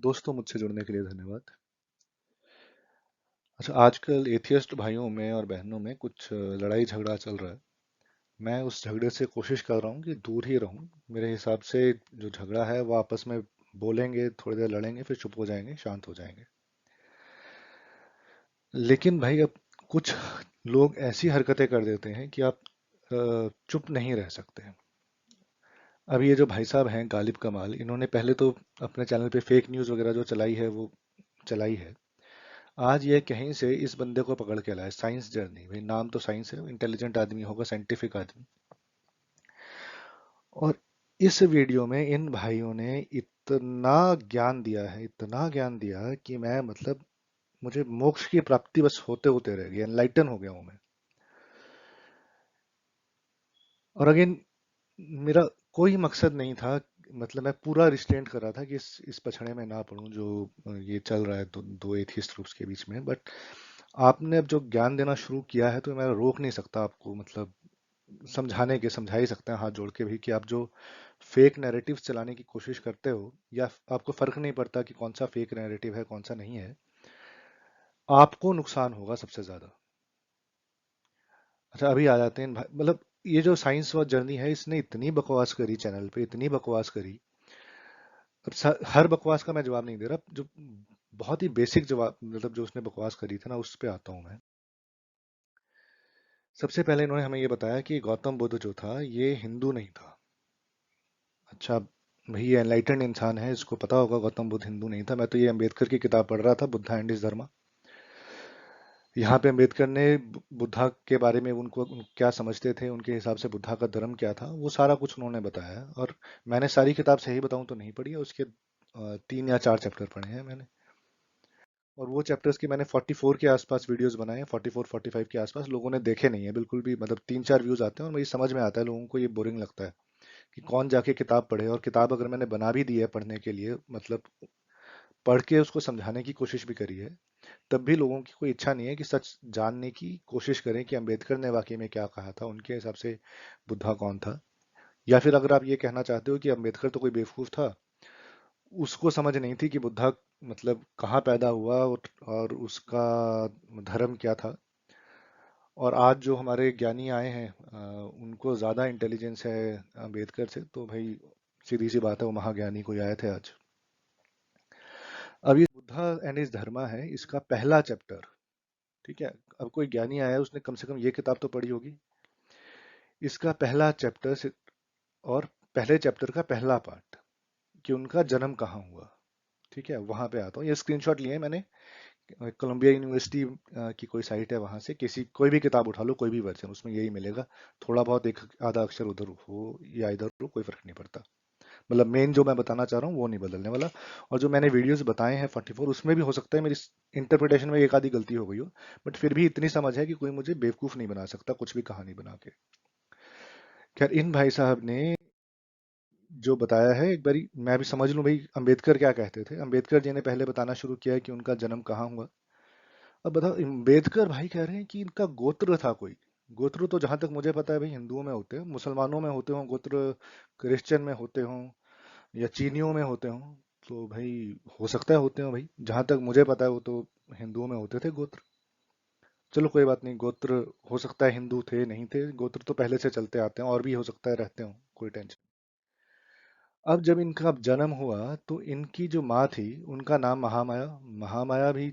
दोस्तों, मुझसे जुड़ने के लिए धन्यवाद। अच्छा, आजकल एथियस्ट भाइयों में और बहनों में कुछ लड़ाई झगड़ा चल रहा है। मैं उस झगड़े से कोशिश कर रहा हूँ कि दूर ही रहूँ। मेरे हिसाब से जो झगड़ा है वो आपस में बोलेंगे, थोड़ी देर लड़ेंगे, फिर चुप हो जाएंगे, शांत हो जाएंगे। लेकिन भाई, अब कुछ लोग ऐसी हरकतें कर देते हैं कि आप चुप नहीं रह सकते। अब ये जो भाई साहब हैं गालिब कमाल, इन्होंने पहले तो अपने चैनल पे फेक न्यूज़ वगैरह जो चलाई है वो चलाई है। आज ये कहीं से इस बंदे को पकड़ के लाए, साइंस जर्नी। भाई, नाम तो साइंस है, इंटेलिजेंट आदमी होगा, साइंटिफिक आदमी। और इस वीडियो में इन भाइयों ने इतना ज्ञान दिया है, इतना ज्ञान दिया है कि मैं मतलब मुझे मोक्ष की प्राप्ति बस होते होते रह गई, एनलाइटन हो गया हूं मैं। और अगेन, मेरा कोई मकसद नहीं था। मतलब मैं पूरा रिस्ट्रेंट कर रहा था कि इस पछड़े में ना पड़ूं जो ये चल रहा है दो एथियस्ट ग्रुप्स के बीच में। बट आपने अब जो ज्ञान देना शुरू किया है तो मैं रोक नहीं सकता आपको। मतलब समझा ही सकते हैं हाथ जोड़ के भी कि आप जो फेक नैरेटिव चलाने की कोशिश करते हो, या आपको फर्क नहीं पड़ता कि कौन सा फेक नैरेटिव है कौन सा नहीं है, आपको नुकसान होगा सबसे ज्यादा। अच्छा, अभी आ जाते हैं मतलब ये जो साइंस व जर्नी है, इसने इतनी बकवास करी चैनल पे, इतनी बकवास करी। अब हर बकवास का मैं जवाब नहीं दे रहा, जो बहुत ही बेसिक जवाब, मतलब जो उसने बकवास करी थी ना, उस पे आता हूं मैं। सबसे पहले इन्होंने हमें ये बताया कि गौतम बुद्ध जो था ये हिंदू नहीं था। अच्छा, भाई ये एनलाइटेंड इंसान है, इसको पता होगा गौतम बुद्ध हिंदू नहीं था। मैं तो ये अंबेडकर की किताब पढ़ रहा था, बुद्धा एंड इज धर्मा। यहाँ पे अंबेडकर ने बुद्धा के बारे में क्या समझते थे, उनके हिसाब से बुद्धा का धर्म क्या था, वो सारा कुछ उन्होंने बताया है। और मैंने सारी किताब सही बताऊं तो नहीं पढ़ी है, उसके 3 या 4 चैप्टर पढ़े हैं मैंने। और वो चैप्टर्स की मैंने 44 के आसपास वीडियोस बनाए हैं, 44 45 के आसपास। लोगों ने देखे नहीं है बिल्कुल भी। मतलब 3 4 व्यूज आते हैं और मुझे समझ में आता है लोगों को ये बोरिंग लगता है कि कौन जाके किताब पढ़े। और किताब अगर मैंने बना भी दी है पढ़ने के लिए, मतलब पढ़ के उसको समझाने की कोशिश भी करी है, तब भी लोगों की कोई इच्छा नहीं है कि सच जानने की कोशिश करें कि अंबेडकर ने वाकई में क्या कहा था, उनके हिसाब से बुद्धा कौन था। या फिर अगर आप ये कहना चाहते हो कि अंबेडकर तो कोई बेवकूफ था, उसको समझ नहीं थी कि बुद्धा मतलब कहाँ पैदा हुआ और उसका धर्म क्या था। और आज जो हमारे ज्ञानी आए हैं, उनको ज़्यादा इंटेलिजेंस है अंबेडकर से, तो भाई सीधी सी बात है, वो महाज्ञानी कोई आए थे आज। अब ये बुद्धा एंड इज धर्मा है, इसका पहला चैप्टर। ठीक है, अब कोई ज्ञानी आया है, उसने कम से कम ये किताब तो पढ़ी होगी। इसका पहला चैप्टर से, और पहले चैप्टर का पहला पार्ट, कि उनका जन्म कहाँ हुआ। ठीक है, वहां पे आता हूँ। ये स्क्रीनशॉट लिए हैं मैंने, कोलंबिया यूनिवर्सिटी की कोई साइट है, वहां से किसी कोई भी किताब उठा लो, कोई भी वर्जन, उसमें यही मिलेगा। थोड़ा बहुत एक आधा अक्षर उधर हो या इधर हो, कोई फर्क नहीं पड़ता। मतलब मेन जो मैं बताना चाह रहा हूँ वो नहीं बदलने वाला। और जो मैंने वीडियोस बताए हैं 44, उसमें भी हो सकता है मेरी इंटरप्रिटेशन में एक आधी गलती हो गई हो, बट फिर भी इतनी समझ है कि कोई मुझे बेवकूफ नहीं बना सकता कुछ भी कहानी बना के। खैर, इन भाई साहब ने जो बताया है, एक बारी मैं भी समझ लूं भाई अंबेडकर क्या कहते थे। अंबेडकर जी ने पहले बताना शुरू किया है कि उनका जन्म कहाँ हुआ। अब बताओ, अम्बेडकर भाई कह रहे हैं कि इनका गोत्र था कोई। गोत्र तो जहां तक मुझे पता है भाई हिंदुओं में होते हैं, मुसलमानों में होते हों गोत्र, क्रिश्चियन में होते हों, या चीनियों में होते हों। तो भाई हो सकता है होते हो भाई, जहां तक मुझे पता है वो तो हिंदुओं में होते थे गोत्र। चलो कोई बात नहीं, गोत्र हो सकता है हिंदू थे नहीं थे, गोत्र तो पहले से चलते आते हैं, और भी हो सकता है रहते हो, कोई टेंशन। अब जब इनका जन्म हुआ तो इनकी जो माँ थी, उनका नाम महामाया। महामाया भी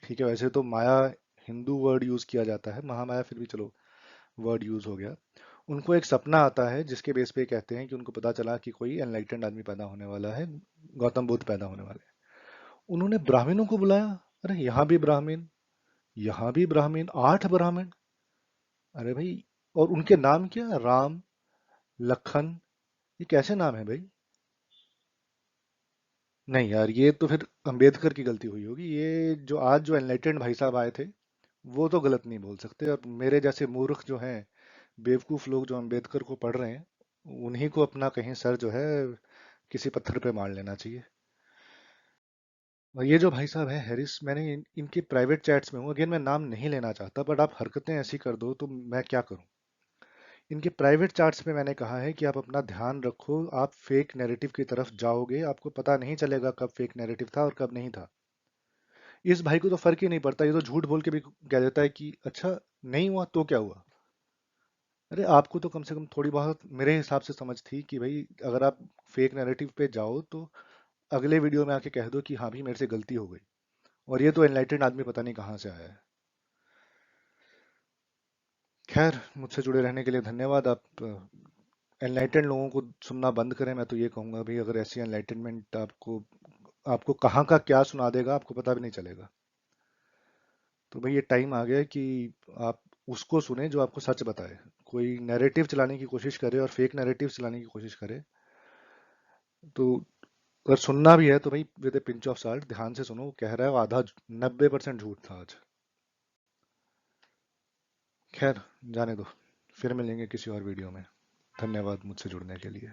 ठीक है, वैसे तो माया हिंदू वर्ड यूज किया जाता है, महामाया फिर भी चलो वर्ड यूज हो गया। उनको एक सपना आता है जिसके बेस पे कहते हैं कि उनको पता चला कि कोई एनलाइटेंड आदमी पैदा होने वाला है, गौतम बुद्ध पैदा होने वाले हैं। उन्होंने ब्राह्मणों को बुलाया। अरे यहाँ भी ब्राह्मण, यहाँ भी ब्राह्मण, 8 ब्राह्मण। अरे भाई, और उनके नाम क्या, राम, लखन, ये कैसे नाम है भाई। नहीं यार, ये तो फिर अंबेडकर की गलती हुई होगी। ये जो आज जो एनलाइटेंड भाई साहब आए थे, वो तो गलत नहीं बोल सकते। और मेरे जैसे मूर्ख जो हैं, बेवकूफ लोग जो अंबेडकर को पढ़ रहे हैं, उन्हीं को अपना कहीं सर जो है किसी पत्थर पे मार लेना चाहिए। और ये जो भाई साहब हैं हैरिस, मैंने इनके प्राइवेट चैट्स में हूँ, अगेन मैं नाम नहीं लेना चाहता, बट आप हरकतें ऐसी कर दो तो मैं क्या करूँ। इनके प्राइवेट चार्ट्स पे मैंने कहा है कि आप अपना ध्यान रखो, आप फेक नैरेटिव की तरफ जाओगे, आपको पता नहीं चलेगा कब फेक नैरेटिव था और कब नहीं था। इस भाई को तो फर्क ही नहीं पड़ता, ये तो झूठ बोल के भी कह देता है कि अच्छा नहीं हुआ तो क्या हुआ। अरे आपको तो कम से कम थोड़ी बहुत मेरे हिसाब से समझ थी कि भाई अगर आप फेक नैरेटिव पे जाओ तो अगले वीडियो में आके कह दो कि हाँ भी मेरे से गलती हो गई। और ये तो एनलाइटेंड आदमी पता नहीं कहाँ से आया है। खैर, मुझसे जुड़े रहने के लिए धन्यवाद। आप एनलाइटेंड लोगों को सुनना बंद करें, मैं तो ये कहूँगा भाई, अगर ऐसी एनलाइटनमेंट आपको आपको कहाँ का क्या सुना देगा आपको पता भी नहीं चलेगा। तो भाई ये टाइम आ गया है कि आप उसको सुने जो आपको सच बताए। कोई नैरेटिव चलाने की कोशिश करे और फेक नैरेटिव चलाने की कोशिश करे तो अगर सुनना भी है तो भाई with A pinch of salt ध्यान से सुनो, वो कह रहा है वो आधा 90% झूठ था आज। खैर, जाने दो, फिर मिलेंगे किसी और वीडियो में। धन्यवाद मुझसे जुड़ने के लिए।